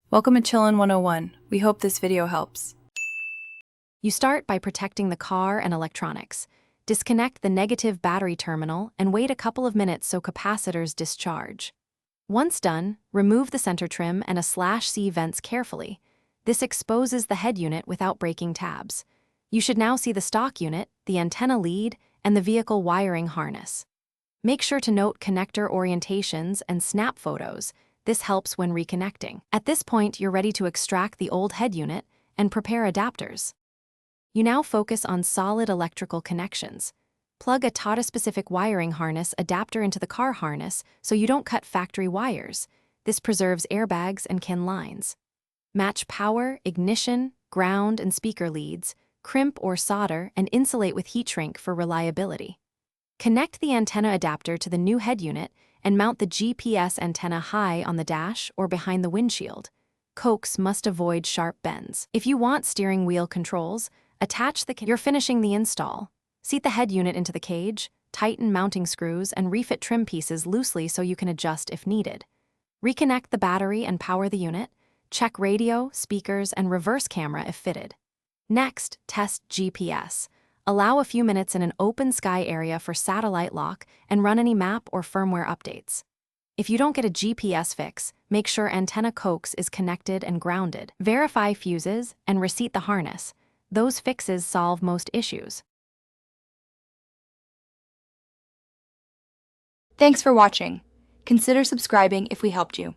Welcome to Chillin' 101. We hope this video helps. You start by protecting the car and electronics. Disconnect the negative battery terminal and wait a couple of minutes so capacitors discharge. Once done, remove the center trim and a /C vents carefully. This exposes the head unit without breaking tabs. You should now see the stock unit, the antenna lead, and the vehicle wiring harness. Make sure to note connector orientations and snap photos. This helps when reconnecting. At this point, you're ready to extract the old head unit and prepare adapters. You now focus on solid electrical connections. Plug a Tata-specific wiring harness adapter into the car harness so you don't cut factory wires. This preserves airbags and CAN lines. Match power, ignition, ground, and speaker leads, crimp or solder, and insulate with heat shrink for reliability. Connect the antenna adapter to the new head unit and mount the GPS antenna high on the dash or behind the windshield. Coax must avoid sharp bends. If you want steering wheel controls, attach the You're finishing the install. Seat the head unit into the cage, tighten mounting screws, and refit trim pieces loosely so you can adjust if needed. Reconnect the battery and power the unit. Check radio, speakers, and reverse camera if fitted. Next, test GPS. Allow a few minutes in an open sky area for satellite lock and run any map or firmware updates. If you don't get a GPS fix, make sure antenna coax is connected and grounded. Verify fuses and reseat the harness. Those fixes solve most issues. Thanks for watching. Consider subscribing if we helped you.